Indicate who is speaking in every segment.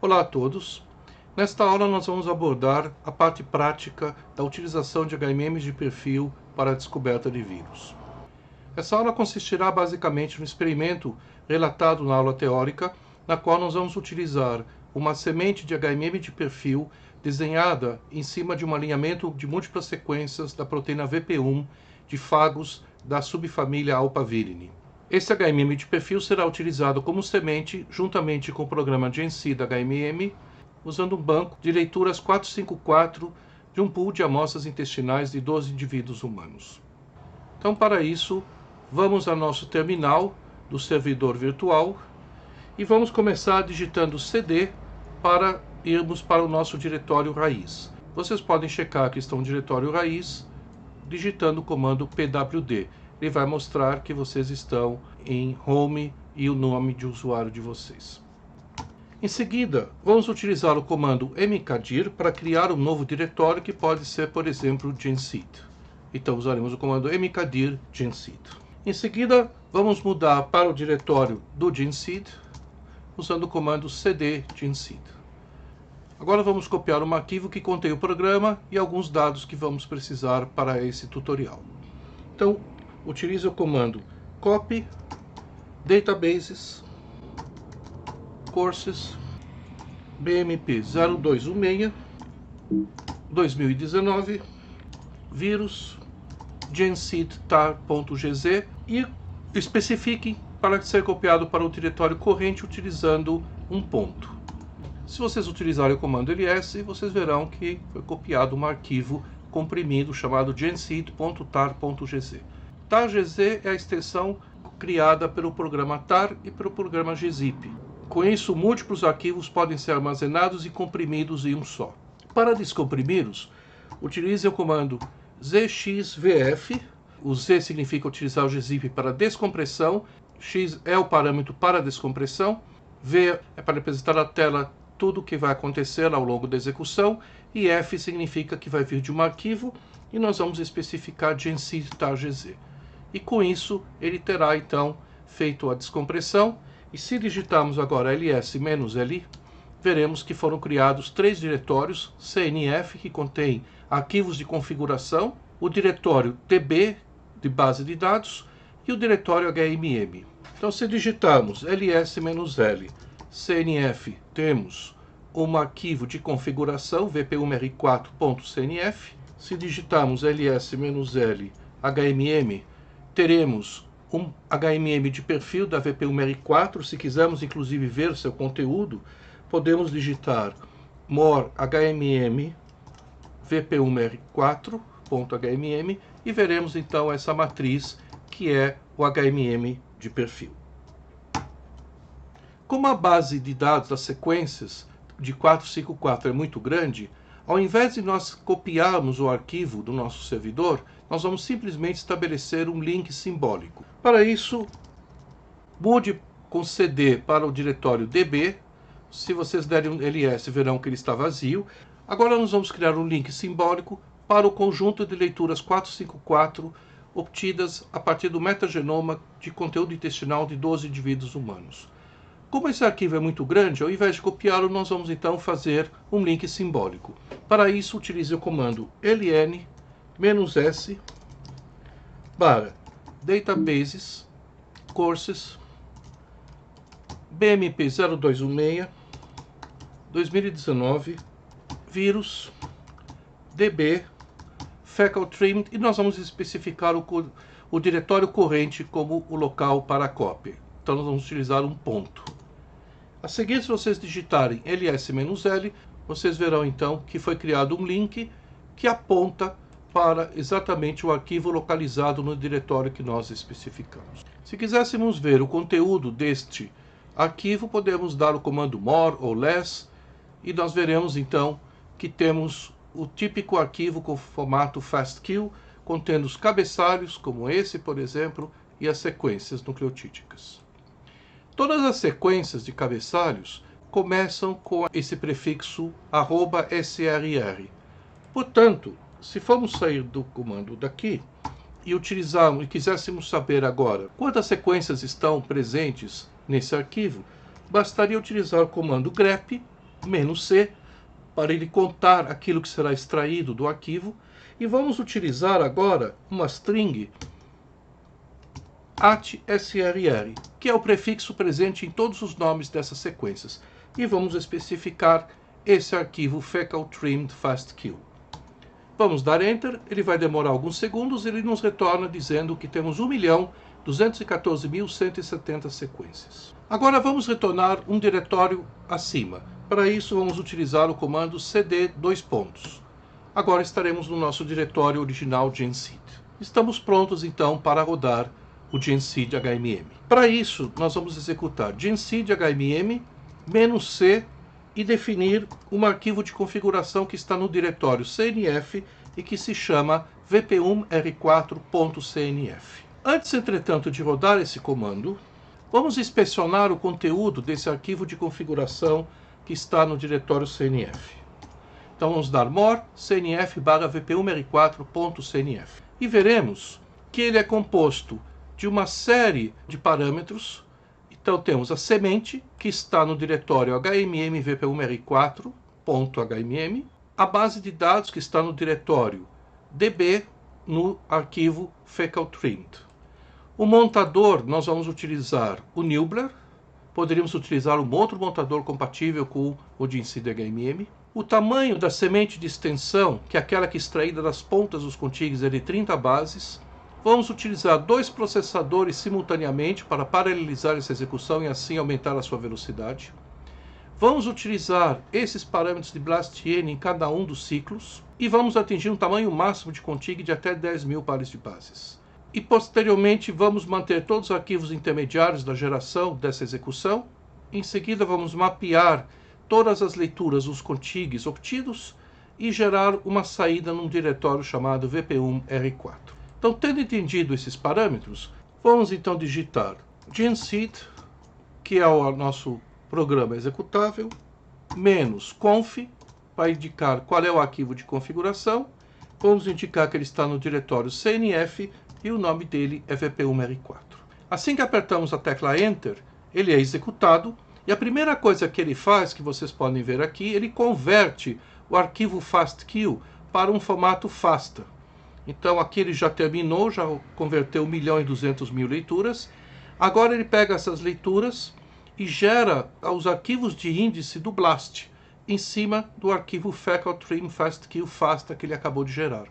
Speaker 1: Olá a todos. Nesta aula nós vamos abordar a parte prática da utilização de HMMs de perfil para a descoberta de vírus. Essa aula consistirá basicamente no experimento relatado na aula teórica, na qual nós vamos utilizar uma semente de HMM de perfil desenhada em cima de um alinhamento de múltiplas sequências da proteína VP1 de fagos da subfamília Alphaviridae. Esse HMM de perfil será utilizado como semente juntamente com o programa GenSeed HMM, usando um banco de leituras 454 de um pool de amostras intestinais de 12 indivíduos humanos. Então, para isso, vamos ao nosso terminal do servidor virtual e vamos começar digitando cd para irmos para o nosso diretório raiz. Vocês podem checar que está um diretório raiz digitando o comando pwd. Ele vai mostrar que vocês estão em home e o nome de usuário de vocês. Em seguida, vamos utilizar o comando mkdir para criar um novo diretório que pode ser, por exemplo, GenSeed. Então usaremos o comando mkdir GenSeed. Em seguida, vamos mudar para o diretório do GenSeed usando o comando cd GenSeed. Agora vamos copiar um arquivo que contém o programa e alguns dados que vamos precisar para esse tutorial. Então, utilize o comando copy databases courses bmp 0216 2019 vírus genseed.tar.gz e especifique para ser copiado para o diretório corrente utilizando um ponto. Se vocês utilizarem o comando ls, vocês verão que foi copiado um arquivo comprimido chamado genseed.tar.gz. tar.gz é a extensão criada pelo programa tar e pelo programa gzip. Com isso, múltiplos arquivos podem ser armazenados e comprimidos em um só. Para descomprimi-los, utilize o comando zxvf. O Z significa utilizar o gzip para descompressão, X é o parâmetro para descompressão, V é para representar na tela tudo o que vai acontecer ao longo da execução, e F significa que vai vir de um arquivo, e nós vamos especificar genseed.tar.gz. E com isso, ele terá então feito a descompressão, e se digitarmos agora ls-li, veremos que foram criados 3 diretórios, CNF, que contém arquivos de configuração, o diretório DB, de base de dados, e o diretório HMM. Então, se digitarmos ls-l, CNF, temos um arquivo de configuração, vp1r4.cnf. Se digitarmos ls-l, HMM, teremos um HMM de perfil da VP1R4. Se quisermos inclusive ver seu conteúdo, podemos digitar more HMM VP1R4.HMM e veremos então essa matriz que é o HMM de perfil. Como a base de dados das sequências de 454 é muito grande, ao invés de nós copiarmos o arquivo do nosso servidor, nós vamos simplesmente estabelecer um link simbólico. Para isso, mude com cd para o diretório db. Se vocês derem um ls, verão que ele está vazio. Agora nós vamos criar um link simbólico para o conjunto de leituras 454 obtidas a partir do metagenoma de conteúdo intestinal de 12 indivíduos humanos. Como esse arquivo é muito grande, ao invés de copiá-lo, nós vamos então fazer um link simbólico. Para isso, utilize o comando ln-s barra databases courses bmp 0216 2019 vírus db fecal trim, e nós vamos especificar o diretório corrente como o local para a cópia. Então nós vamos utilizar um ponto. A seguir, se vocês digitarem ls-l, vocês verão então que foi criado um link que aponta para exatamente o arquivo localizado no diretório que nós especificamos. Se quiséssemos ver o conteúdo deste arquivo, podemos dar o comando more ou less, e nós veremos então que temos o típico arquivo com formato FASTQ, contendo os cabeçalhos, como esse, por exemplo, e as sequências nucleotídicas. Todas as sequências de cabeçalhos começam com esse prefixo @srr. Portanto, se formos sair do comando daqui e quiséssemos saber agora quantas sequências estão presentes nesse arquivo, bastaria utilizar o comando grep "-c", para ele contar aquilo que será extraído do arquivo, e vamos utilizar agora uma string @srr, que é o prefixo presente em todos os nomes dessas sequências, e vamos especificar esse arquivo fecal trimmed fastq. Vamos dar Enter, ele vai demorar alguns segundos, ele nos retorna dizendo que temos 1.214.170 sequências. Agora vamos retornar um diretório acima. Para isso vamos utilizar o comando cd:. Agora estaremos no nosso diretório original genseed. Estamos prontos então para rodar o genseed HMM. Para isso nós vamos executar genseed HMM -c e definir um arquivo de configuração que está no diretório CNF e que se chama vp1r4.cnf. Antes, entretanto, de rodar esse comando, vamos inspecionar o conteúdo desse arquivo de configuração que está no diretório CNF. Então vamos dar more cnf/vp1r4.cnf e veremos que ele é composto de uma série de parâmetros. Então temos a semente, que está no diretório hmmvp1r4.hmm, a base de dados, que está no diretório db, no arquivo fecal trimmed. O montador, nós vamos utilizar o Nubler, poderíamos utilizar um outro montador compatível com o genseed HMM. O tamanho da semente de extensão, que é aquela que é extraída das pontas dos contigs, é de 30 bases. Vamos utilizar 2 processadores simultaneamente para paralelizar essa execução e assim aumentar a sua velocidade. Vamos utilizar esses parâmetros de BLASTn em cada um dos ciclos e vamos atingir um tamanho máximo de contig de até 10.000 pares de bases. E posteriormente vamos manter todos os arquivos intermediários da geração dessa execução. Em seguida vamos mapear todas as leituras dos contigs obtidos e gerar uma saída num diretório chamado vp1r4. Então, tendo entendido esses parâmetros, vamos então digitar genseed, que é o nosso programa executável, -conf, para indicar qual é o arquivo de configuração. Vamos indicar que ele está no diretório CNF e o nome dele é vp1r4. Assim que apertamos a tecla Enter, ele é executado e a primeira coisa que ele faz, que vocês podem ver aqui, ele converte o arquivo fastq para um formato FASTA. Então aqui ele já terminou, já converteu 1.200.000 leituras. Agora ele pega essas leituras e gera os arquivos de índice do BLAST em cima do arquivo fecal trim fastq FASTA que ele acabou de gerar.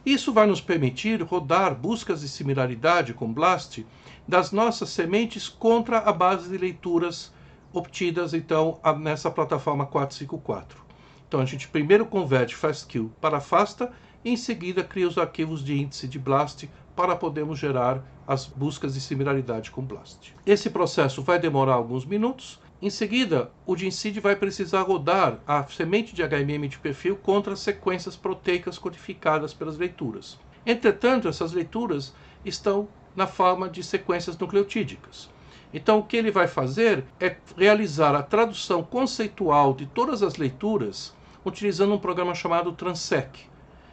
Speaker 1: Isso vai nos permitir rodar buscas de similaridade com BLAST das nossas sementes contra a base de leituras obtidas então nessa plataforma 454. Então a gente primeiro converte fastq para FASTA, e em seguida cria os arquivos de índice de BLAST para podermos gerar as buscas de similaridade com BLAST. Esse processo vai demorar alguns minutos. Em seguida, o genseed vai precisar rodar a semente de HMM de perfil contra as sequências proteicas codificadas pelas leituras. Entretanto, essas leituras estão na forma de sequências nucleotídicas. Então, o que ele vai fazer é realizar a tradução conceitual de todas as leituras utilizando um programa chamado Transec.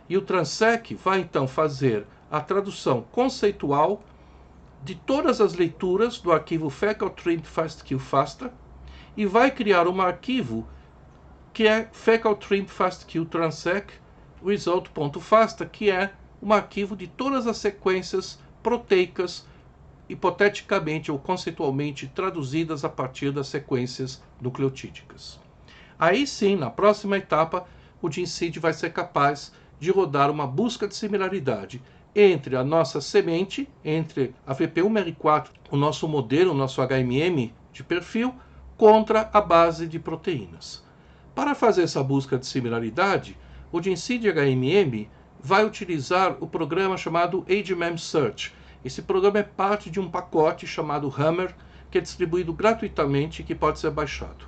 Speaker 1: E o Transec vai então fazer a tradução conceitual de todas as leituras do arquivo fecal trimmed fastq FASTA e vai criar um arquivo que é fecal trimmed fastq transec result.fasta, que é um arquivo de todas as sequências proteicas hipoteticamente ou conceitualmente traduzidas a partir das sequências nucleotídicas. Aí sim, na próxima etapa, o genseed vai ser capaz de rodar uma busca de similaridade entre a nossa semente, entre a vp1r4, o nosso modelo, o nosso HMM de perfil, contra a base de proteínas. Para fazer essa busca de similaridade, o genseed HMM vai utilizar o programa chamado HMM Search. Esse programa é parte de um pacote chamado Hammer, que é distribuído gratuitamente e que pode ser baixado.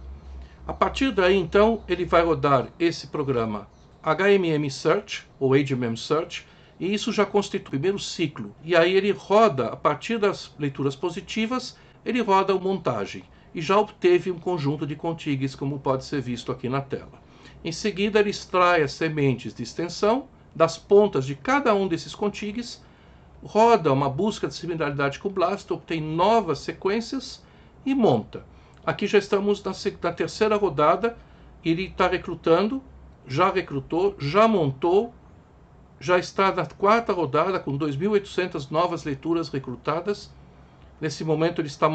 Speaker 1: A partir daí, então, ele vai rodar esse programa HMM Search, ou HMM Search, e isso já constitui o primeiro ciclo. E aí ele roda, a partir das leituras positivas, ele roda a montagem. E já obteve um conjunto de contigs, como pode ser visto aqui na tela. Em seguida, ele extrai as sementes de extensão das pontas de cada um desses contigs, roda uma busca de similaridade com o BLAST, obtém novas sequências e monta. Aqui já estamos na terceira rodada Ele está recrutando, já recrutou, já montou, já está na quarta rodada com 2.800 novas leituras recrutadas. Nesse momento ele está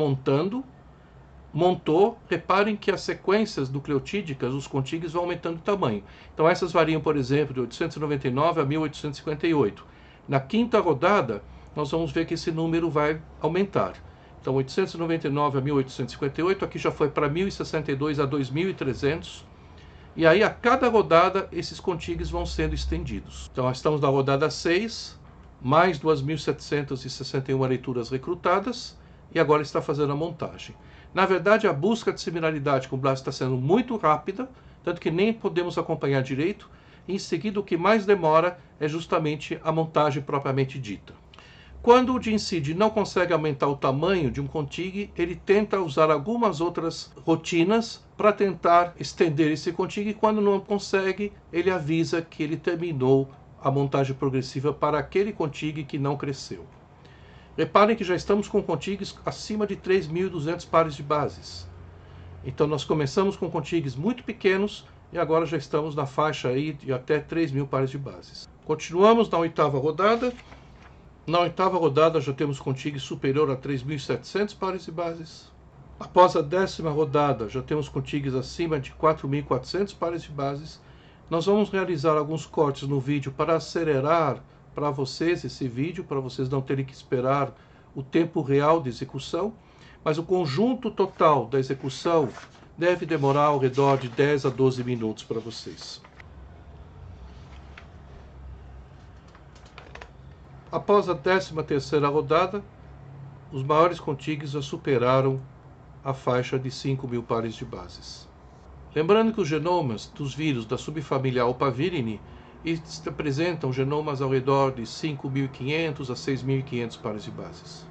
Speaker 1: montou. Reparem que as sequências nucleotídicas, os contigs, vão aumentando de tamanho. Então essas variam, por exemplo, de 899 a 1858. Na quinta rodada, nós vamos ver que esse número vai aumentar. Então 899 a 1858, aqui já foi para 1062 a 2300. E aí, a cada rodada, esses contigs vão sendo estendidos. Então, nós estamos na rodada 6, mais 2.761 leituras recrutadas, e agora está fazendo a montagem. Na verdade, a busca de similaridade com o BLAST está sendo muito rápida, tanto que nem podemos acompanhar direito. E em seguida, o que mais demora é justamente a montagem propriamente dita. Quando o GeneSeed não consegue aumentar o tamanho de um contig, ele tenta usar algumas outras rotinas para tentar estender esse contig, e quando não consegue, ele avisa que ele terminou a montagem progressiva para aquele contig que não cresceu. Reparem que já estamos com contigs acima de 3.200 pares de bases. Então nós começamos com contigs muito pequenos e agora já estamos na faixa aí de até 3.000 pares de bases. Continuamos na oitava rodada. Na oitava rodada já temos contigs superior a 3.700 pares de bases. Após a 10ª rodada já temos contigs acima de 4.400 pares de bases. Nós vamos realizar alguns cortes no vídeo para acelerar para vocês esse vídeo, para vocês não terem que esperar o tempo real de execução. Mas o conjunto total da execução deve demorar ao redor de 10 a 12 minutos para vocês. Após a 13ª rodada, os maiores contigs já superaram a faixa de 5.000 pares de bases. Lembrando que os genomas dos vírus da subfamília Alphavirinae apresentam genomas ao redor de 5.500 a 6.500 pares de bases.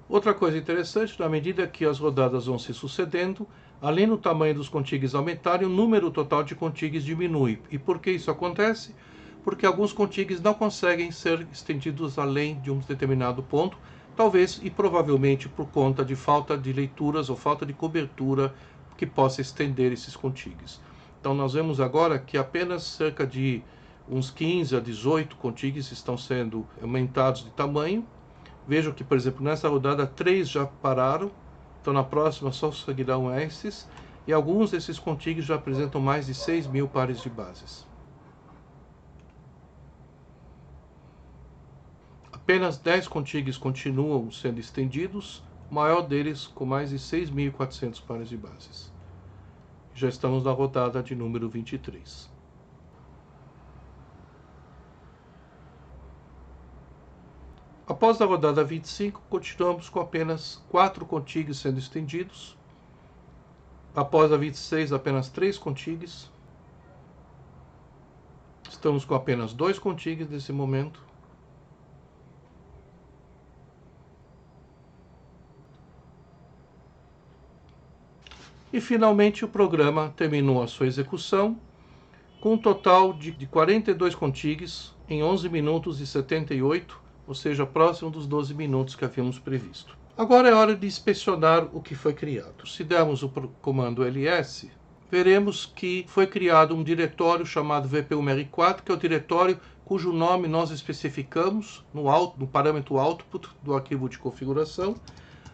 Speaker 1: Outra coisa interessante, na medida que as rodadas vão se sucedendo, além do tamanho dos contigs aumentarem, o número total de contigs diminui. E por que isso acontece? Porque alguns contigs não conseguem ser estendidos além de um determinado ponto, talvez e provavelmente por conta de falta de leituras ou falta de cobertura que possa estender esses contigs. Então nós vemos agora que apenas cerca de uns 15 a 18 contigs estão sendo aumentados de tamanho. Vejam que, por exemplo, nessa rodada 3 já pararam, então na próxima só seguirão esses, e alguns desses contigs já apresentam mais de 6.000 pares de bases. Apenas 10 contigs continuam sendo estendidos, o maior deles com mais de 6.400 pares de bases. Já estamos na rodada de número 23. Após a rodada 25, continuamos com apenas 4 contigs sendo estendidos. Após a 26, apenas 3 contigs. Estamos com apenas 2 contigs nesse momento. E finalmente o programa terminou a sua execução com um total de 42 contigs em 11 minutos e 78, ou seja, próximo dos 12 minutos que havíamos previsto. Agora é hora de inspecionar o que foi criado. Se dermos o comando ls, veremos que foi criado um diretório chamado VPUMR4, que é o diretório cujo nome nós especificamos no parâmetro output do arquivo de configuração.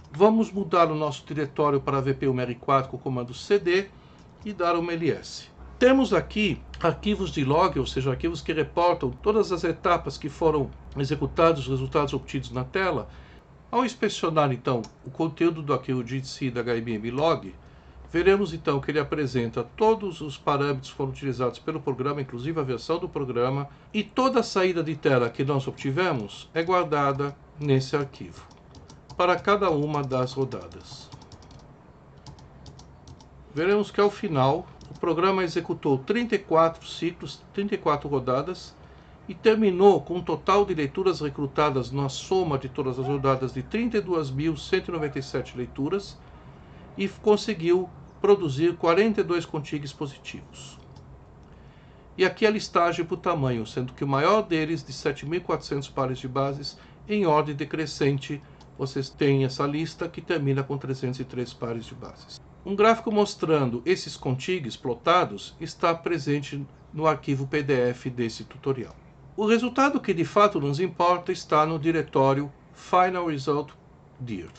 Speaker 1: Vamos mudar o nosso diretório para VPUMR4 com o comando cd e dar uma ls. Temos aqui arquivos de log, ou seja, arquivos que reportam todas as etapas que foram executadas, os resultados obtidos na tela. Ao inspecionar, então, o conteúdo do arquivo GeneSeed HMM log, veremos, então, que ele apresenta todos os parâmetros que foram utilizados pelo programa, inclusive a versão do programa, e toda a saída de tela que nós obtivemos é guardada nesse arquivo, para cada uma das rodadas. Veremos que, ao final, o programa executou 34 ciclos, 34 rodadas, e terminou com um total de leituras recrutadas na soma de todas as rodadas de 32.197 leituras e conseguiu produzir 42 contigs positivos. E aqui a listagem por tamanho, sendo que o maior deles, de 7.400 pares de bases, em ordem decrescente, vocês têm essa lista que termina com 303 pares de bases. Um gráfico mostrando esses contigs plotados está presente no arquivo PDF desse tutorial. O resultado que de fato nos importa está no diretório Final Result Dir.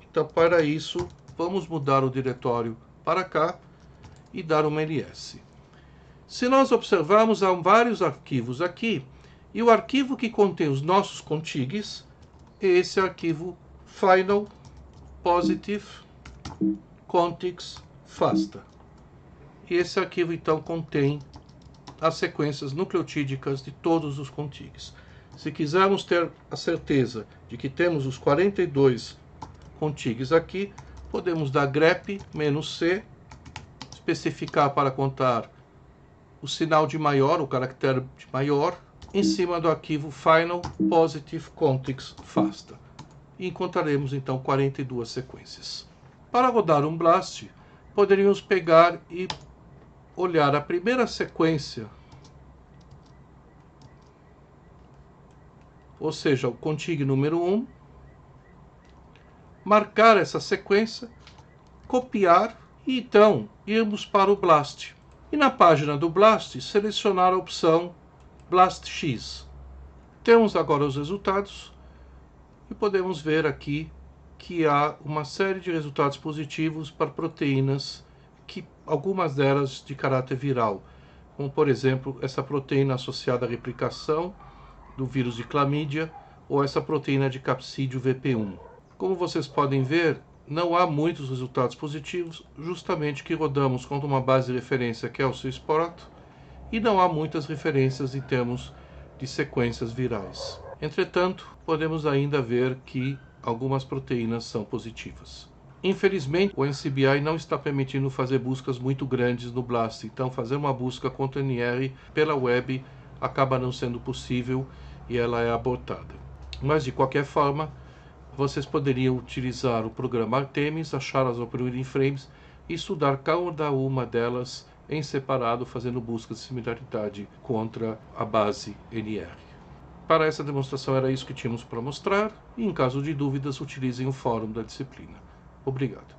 Speaker 1: Então, para isso, vamos mudar o diretório para cá e dar uma ls. Se nós observarmos, há vários arquivos aqui, e o arquivo que contém os nossos contigs é esse arquivo Final Positive Contigs FASTA. E esse arquivo, então, contém as sequências nucleotídicas de todos os contigs. Se quisermos ter a certeza de que temos os 42 contigs aqui, podemos dar grep-c, especificar para contar o sinal de maior, o caractere de maior, em cima do arquivo Final Positive Contigs FASTA. E encontraremos então 42 sequências. Para rodar um BLAST, poderíamos pegar e olhar a primeira sequência, ou seja, o contig número 1, marcar essa sequência, copiar e então irmos para o BLAST. E na página do BLAST, selecionar a opção BLASTX. Temos agora os resultados e podemos ver aqui que há uma série de resultados positivos para proteínas, que algumas delas de caráter viral, como por exemplo essa proteína associada à replicação do vírus de clamídia ou essa proteína de capsídeo VP1. Como vocês podem ver, não há muitos resultados positivos, justamente que rodamos contra uma base de referência que é o Swisport, e não há muitas referências em termos de sequências virais. Entretanto, podemos ainda ver que algumas proteínas são positivas. Infelizmente, o NCBI não está permitindo fazer buscas muito grandes no BLAST, então fazer uma busca contra NR pela web acaba não sendo possível e ela é abortada. Mas, de qualquer forma, vocês poderiam utilizar o programa Artemis, achar as operating frames e estudar cada uma delas em separado, fazendo buscas de similaridade contra a base NR. Para essa demonstração era isso que tínhamos para mostrar, e em caso de dúvidas utilizem o fórum da disciplina. Obrigado.